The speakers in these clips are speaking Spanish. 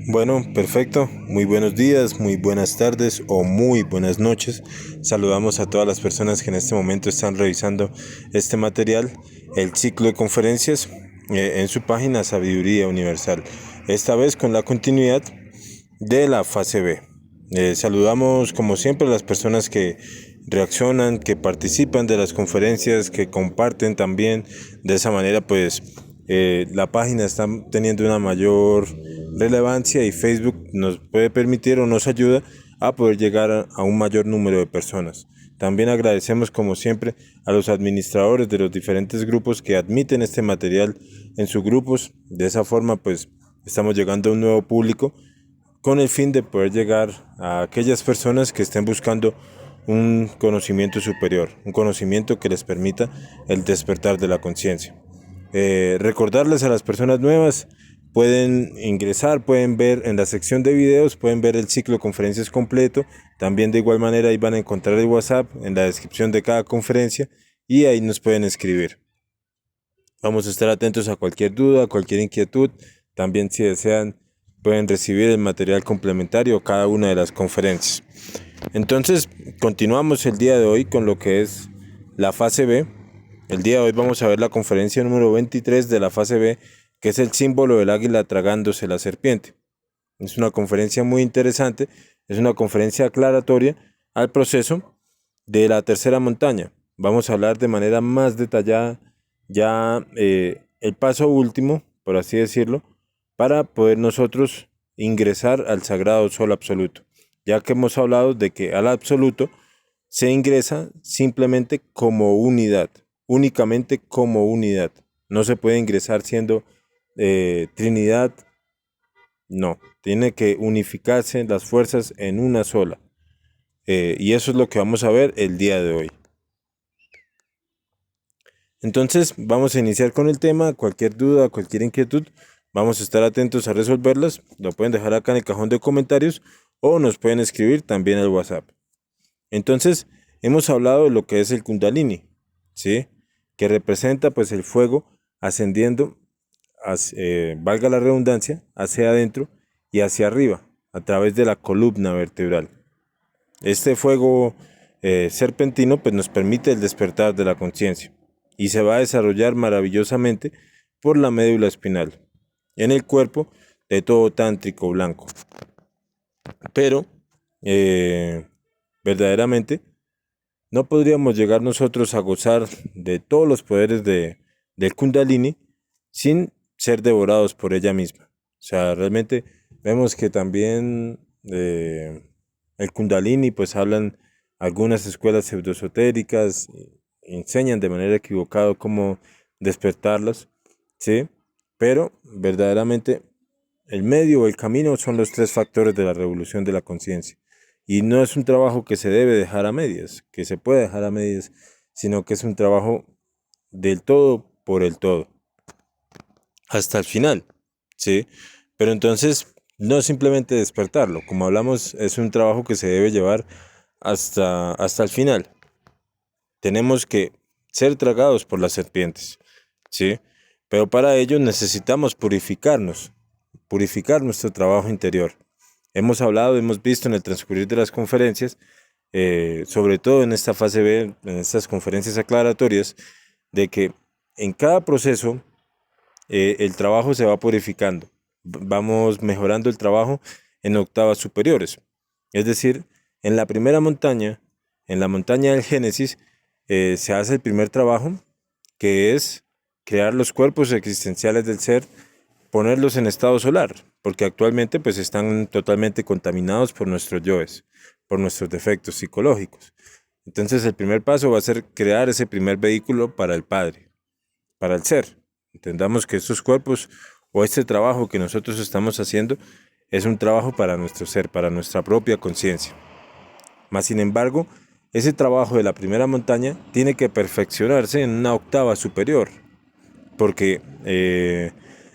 Bueno, perfecto. Muy buenos días, muy buenas tardes o muy buenas noches. Saludamos a todas las personas que en este momento están revisando este material, el ciclo de conferencias en su página Sabiduría Universal. Esta vez con la continuidad de la fase B. Saludamos como siempre a las personas que reaccionan, que participan de las conferencias, que comparten también. De esa manera pues la página está teniendo una mayor relevancia y Facebook nos puede permitir o nos ayuda a poder llegar a un mayor número de personas. También agradecemos como siempre a los administradores de los diferentes grupos que admiten este material en sus grupos. De esa forma pues estamos llegando a un nuevo público con el fin de poder llegar a aquellas personas que estén buscando un conocimiento superior, un conocimiento que les permita el despertar de la conciencia. Recordarles a las personas nuevas, pueden ingresar, pueden ver en la sección de videos, pueden ver el ciclo de conferencias completo. También de igual manera ahí van a encontrar el WhatsApp en la descripción de cada conferencia y ahí nos pueden escribir. Vamos a estar atentos a cualquier duda, cualquier inquietud. También si desean pueden recibir el material complementario a cada una de las conferencias. Entonces continuamos el día de hoy con lo que es la fase B. El día de hoy vamos a ver la conferencia número 23 de la fase B, que es el símbolo del águila tragándose la serpiente. Es una conferencia muy interesante, es una conferencia aclaratoria al proceso de la tercera montaña. Vamos a hablar de manera más detallada ya el paso último, por así decirlo, para poder nosotros ingresar al sagrado sol absoluto, ya que hemos hablado de que al absoluto se ingresa simplemente como unidad, únicamente como unidad. No se puede ingresar siendo Trinidad, no, tiene que unificarse las fuerzas en una sola. Y eso es lo que vamos a ver el día de hoy. Entonces vamos a iniciar con el tema. Cualquier duda, cualquier inquietud, vamos a estar atentos a resolverlas. Lo pueden dejar acá en el cajón de comentarios o nos pueden escribir también al WhatsApp. Entonces hemos hablado de lo que es el Kundalini, ¿sí? Que representa pues el fuego ascendiendo, valga la redundancia, hacia adentro y hacia arriba a través de la columna vertebral. Este fuego serpentino pues nos permite el despertar de la conciencia y se va a desarrollar maravillosamente por la médula espinal en el cuerpo de todo tántrico blanco. Pero verdaderamente no podríamos llegar nosotros a gozar de todos los poderes del Kundalini sin ser devorados por ella misma. O sea, realmente vemos que también el Kundalini, pues hablan algunas escuelas pseudoesotéricas, enseñan de manera equivocada cómo despertarlos, ¿sí? Pero verdaderamente el medio o el camino son los tres factores de la revolución de la conciencia. Y no es un trabajo que se debe dejar a medias, que se puede dejar a medias, sino que es un trabajo del todo por el todo, hasta el final, ¿sí? Pero entonces, no simplemente despertarlo, como hablamos, es un trabajo que se debe llevar hasta el final. Tenemos que ser tragados por las serpientes, ¿sí? Pero para ello necesitamos purificarnos, purificar nuestro trabajo interior. Hemos hablado, hemos visto en el transcurrir de las conferencias, sobre todo en esta fase B, en estas conferencias aclaratorias, de que en cada proceso el trabajo se va purificando. Vamos mejorando el trabajo en octavas superiores. Es decir, en la primera montaña, en la montaña del Génesis, se hace el primer trabajo, que es crear los cuerpos existenciales del ser, ponerlos en estado solar, porque actualmente pues están totalmente contaminados por nuestros yoes, por nuestros defectos psicológicos. Entonces el primer paso va a ser crear ese primer vehículo para el Padre, para el ser. Entendamos que estos cuerpos o este trabajo que nosotros estamos haciendo es un trabajo para nuestro ser, para nuestra propia conciencia. Mas sin embargo, ese trabajo de la primera montaña tiene que perfeccionarse en una octava superior, porque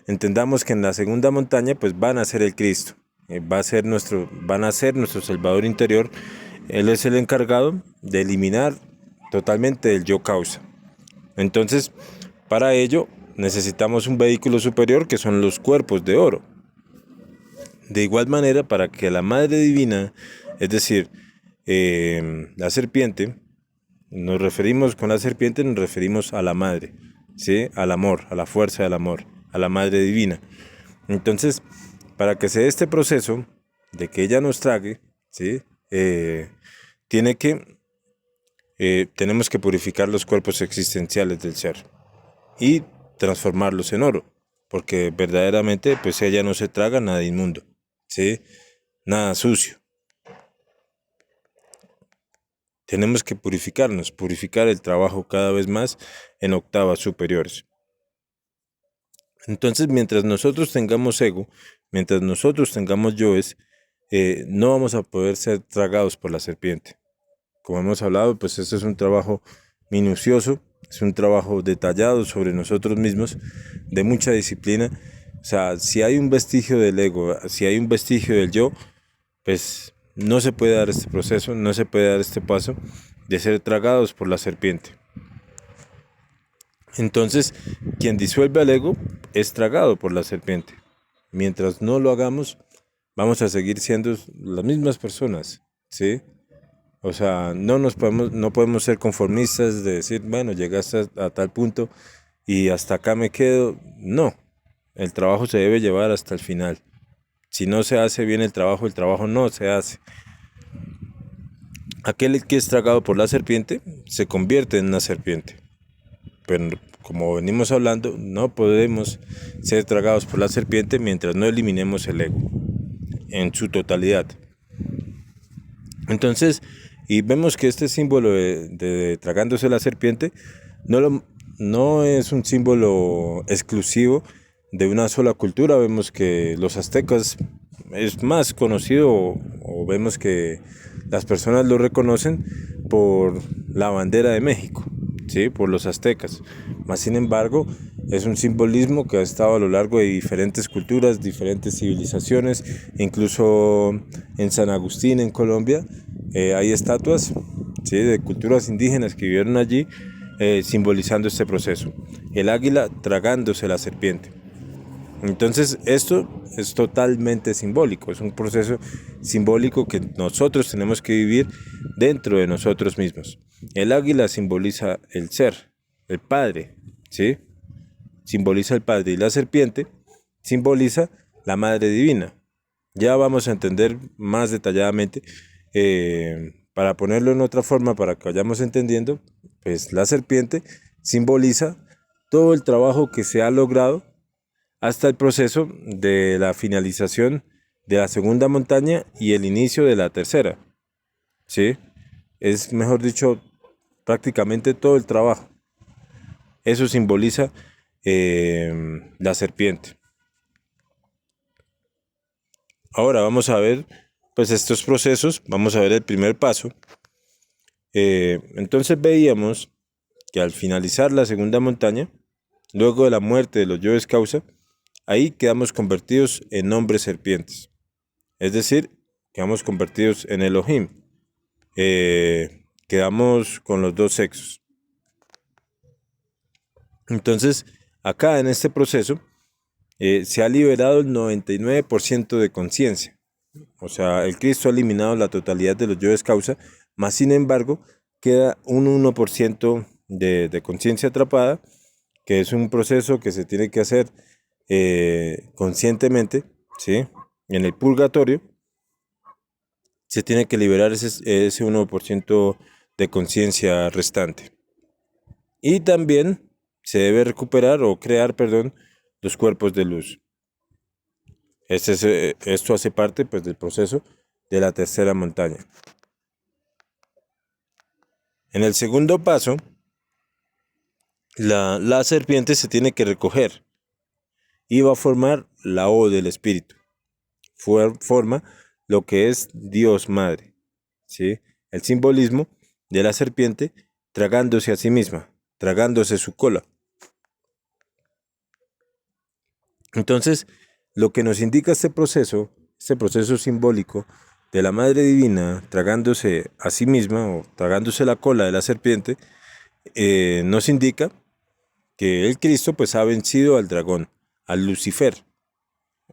entendamos que en la segunda montaña pues van a ser el Cristo, van a ser nuestro Salvador interior. Él es el encargado de eliminar totalmente el yo causa. Entonces, para ello necesitamos un vehículo superior que son los cuerpos de oro. De igual manera, para que la Madre Divina, es decir, la serpiente, con la serpiente nos referimos a la Madre, ¿sí? Al amor, a la fuerza del amor, a la Madre Divina. Entonces, para que se dé este proceso de que ella nos trague, ¿sí? Tiene que, tenemos que purificar los cuerpos existenciales del ser y transformarlos en oro, porque verdaderamente pues ella no se traga nada inmundo, ¿sí? Nada sucio. Tenemos que purificarnos, purificar el trabajo cada vez más en octavas superiores. Entonces, mientras nosotros tengamos ego, mientras nosotros tengamos yoes, no vamos a poder ser tragados por la serpiente. Como hemos hablado, pues este es un trabajo minucioso, es un trabajo detallado sobre nosotros mismos, de mucha disciplina. O sea, si hay un vestigio del ego, si hay un vestigio del yo, pues no se puede dar este proceso, no se puede dar este paso de ser tragados por la serpiente. Entonces, quien disuelve al ego es tragado por la serpiente. Mientras no lo hagamos, vamos a seguir siendo las mismas personas, ¿sí? O sea, no podemos ser conformistas de decir, bueno, llegaste a tal punto y hasta acá me quedo. No, el trabajo se debe llevar hasta el final. Si no se hace bien el trabajo no se hace. Aquel que es tragado por la serpiente se convierte en una serpiente. Pero como venimos hablando, no podemos ser tragados por la serpiente mientras no eliminemos el ego en su totalidad. Entonces, y vemos que este símbolo de tragándose la serpiente no es un símbolo exclusivo de una sola cultura. Vemos que los aztecas es más conocido o vemos que las personas lo reconocen por la bandera de México, ¿sí? Por los aztecas. Más sin embargo, es un simbolismo que ha estado a lo largo de diferentes culturas, diferentes civilizaciones, incluso en San Agustín, en Colombia, hay estatuas, ¿sí? De culturas indígenas que vivieron allí, simbolizando este proceso. El águila tragándose la serpiente. Entonces esto es totalmente simbólico, es un proceso simbólico que nosotros tenemos que vivir dentro de nosotros mismos. El águila simboliza el ser, el Padre, ¿sí? Simboliza el Padre, y la serpiente simboliza la Madre Divina. Ya vamos a entender más detalladamente, para ponerlo en otra forma, para que vayamos entendiendo, pues la serpiente simboliza todo el trabajo que se ha logrado hasta el proceso de la finalización de la segunda montaña y el inicio de la tercera, ¿sí? Es, mejor dicho, prácticamente todo el trabajo. Eso simboliza la serpiente. Ahora vamos a ver pues estos procesos, vamos a ver el primer paso. Entonces veíamos que al finalizar la segunda montaña, luego de la muerte de los yoes causa, ahí quedamos convertidos en hombres serpientes. Es decir, quedamos convertidos en Elohim. Quedamos con los dos sexos. Entonces, acá en este proceso, se ha liberado el 99% de conciencia. O sea, el Cristo ha eliminado la totalidad de los yoes causa, más sin embargo, queda un 1% de conciencia atrapada, que es un proceso que se tiene que hacer conscientemente, ¿sí? En el purgatorio se tiene que liberar ese 1% de conciencia restante. Y también se debe recuperar o crear, perdón, los cuerpos de luz. Esto hace parte pues, del proceso de la tercera montaña. En el segundo paso, la serpiente se tiene que recoger y va a formar la O del espíritu. Forma lo que es Dios Madre, ¿sí? El simbolismo de la serpiente tragándose a sí misma, tragándose su cola. Entonces, lo que nos indica este proceso simbólico de la Madre Divina tragándose a sí misma o tragándose la cola de la serpiente, nos indica que el Cristo pues ha vencido al dragón, al Lucifer.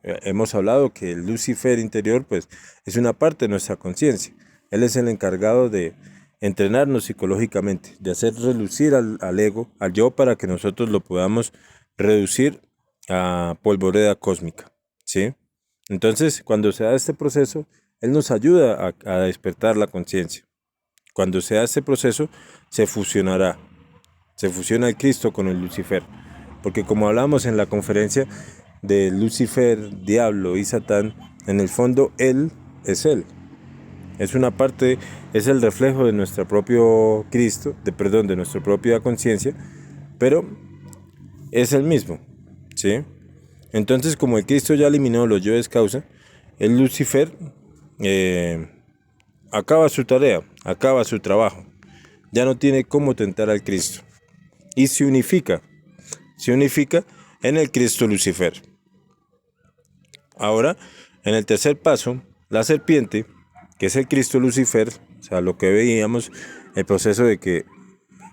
Hemos hablado que el Lucifer interior pues es una parte de nuestra conciencia. Él es el encargado de entrenarnos psicológicamente, de hacer relucir al ego, al yo, para que nosotros lo podamos reducir a polvoreda cósmica, ¿sí? Entonces, cuando se da este proceso, él nos ayuda a despertar la conciencia. Cuando se da este proceso, se fusionará. Se fusiona el Cristo con el Lucifer. Porque como hablamos en la conferencia de Lucifer, Diablo y Satán, en el fondo Él es Él. Es una parte, es el reflejo de nuestro propio Cristo, de nuestra propia conciencia, pero es el mismo, ¿sí? Entonces, como el Cristo ya eliminó los yoes causa, el Lucifer acaba su tarea, acaba su trabajo. Ya no tiene cómo tentar al Cristo. Y se unifica en el Cristo Lucifer. Ahora, en el tercer paso, la serpiente, que es el Cristo Lucifer, o sea, lo que veíamos, el proceso de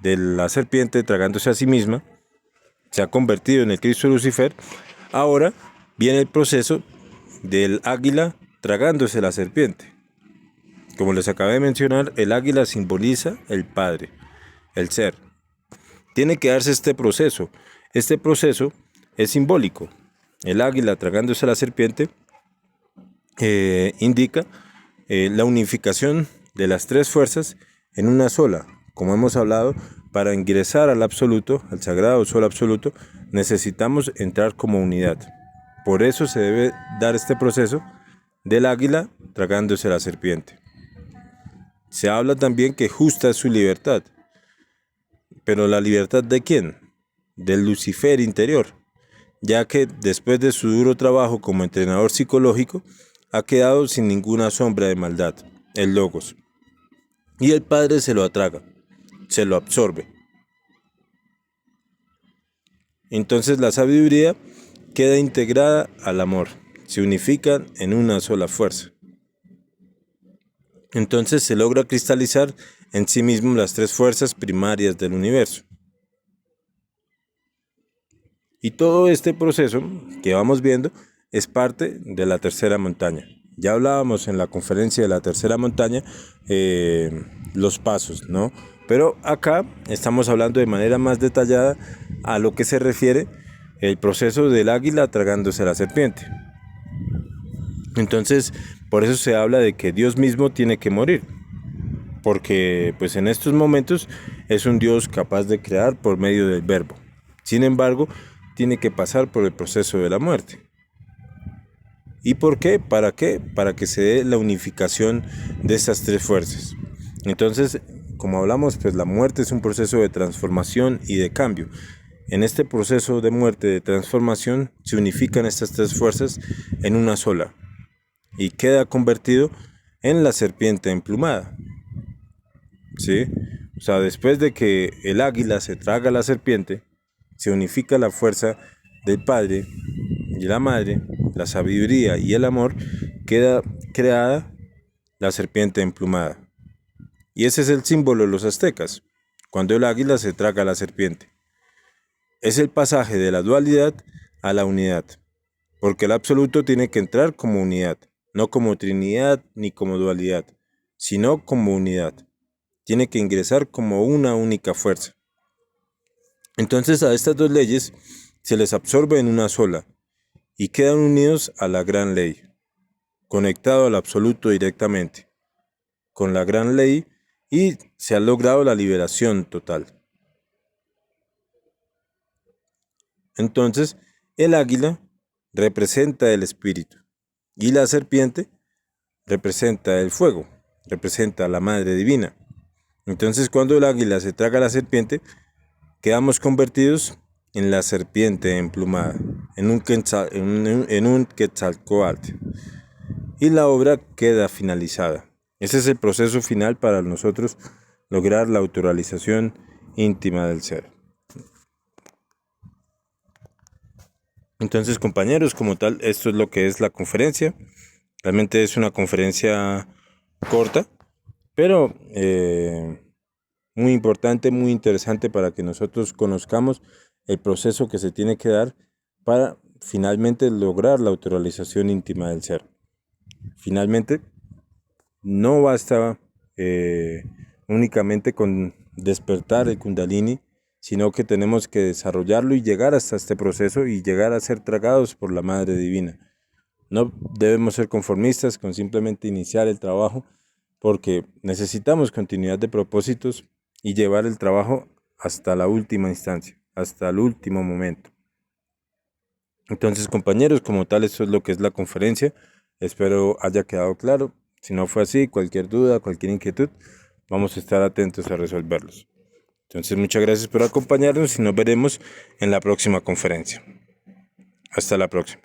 la serpiente tragándose a sí misma, se ha convertido en el Cristo Lucifer. Ahora viene el proceso del águila tragándose la serpiente. Como les acabé de mencionar, el águila simboliza el Padre, el ser. Tiene que darse este proceso. Este proceso es simbólico. El águila tragándose la serpiente indica la unificación de las tres fuerzas en una sola. Como hemos hablado, para ingresar al absoluto, al sagrado sol absoluto, necesitamos entrar como unidad. Por eso se debe dar este proceso del águila tragándose la serpiente. Se habla también que justa es su libertad. ¿Pero la libertad de quién? Del Lucifer interior, ya que después de su duro trabajo como entrenador psicológico, ha quedado sin ninguna sombra de maldad, el Logos. Y el Padre se lo atraga, se lo absorbe. Entonces la sabiduría queda integrada al amor, se unifican en una sola fuerza. Entonces se logra cristalizar en sí mismo las tres fuerzas primarias del universo. Y todo este proceso que vamos viendo es parte de la tercera montaña. Ya hablábamos en la conferencia de la tercera montaña los pasos, ¿no? Pero acá estamos hablando de manera más detallada a lo que se refiere el proceso del águila tragándose a la serpiente. Entonces, por eso se habla de que Dios mismo tiene que morir, porque pues en estos momentos es un Dios capaz de crear por medio del verbo. Sin embargo, tiene que pasar por el proceso de la muerte. ¿Y por qué? ¿Para qué? Para que se dé la unificación de estas tres fuerzas. Entonces, como hablamos, pues la muerte es un proceso de transformación y de cambio. En este proceso de muerte, de transformación, se unifican estas tres fuerzas en una sola y queda convertido en la serpiente emplumada. ¿Sí? O sea, después de que el águila se traga a la serpiente, se unifica la fuerza del Padre y la Madre, la sabiduría y el amor, queda creada la serpiente emplumada. Y ese es el símbolo de los aztecas, cuando el águila se traga a la serpiente. Es el pasaje de la dualidad a la unidad, porque el absoluto tiene que entrar como unidad, no como trinidad ni como dualidad, sino como unidad. Tiene que ingresar como una única fuerza. Entonces a estas dos leyes se les absorbe en una sola y quedan unidos a la gran ley, conectado al absoluto directamente, con la gran ley, y se ha logrado la liberación total. Entonces el águila representa el espíritu y la serpiente representa el fuego, representa a la Madre Divina. Entonces cuando el águila se traga a la serpiente, quedamos convertidos en la serpiente emplumada, en un Quetzalcóatl, y la obra queda finalizada. Ese es el proceso final para nosotros lograr la autorrealización íntima del ser. Entonces, compañeros, como tal, esto es lo que es la conferencia. Realmente es una conferencia corta, pero muy importante, muy interesante para que nosotros conozcamos el proceso que se tiene que dar para finalmente lograr la autorrealización íntima del ser. Finalmente, no basta únicamente con despertar el Kundalini, sino que tenemos que desarrollarlo y llegar hasta este proceso y llegar a ser tragados por la Madre Divina. No debemos ser conformistas con simplemente iniciar el trabajo, porque necesitamos continuidad de propósitos y llevar el trabajo hasta la última instancia, hasta el último momento. Entonces, compañeros, como tal, eso es lo que es la conferencia. Espero haya quedado claro. Si no fue así, cualquier duda, cualquier inquietud, vamos a estar atentos a resolverlos. Entonces, muchas gracias por acompañarnos y nos veremos en la próxima conferencia. Hasta la próxima.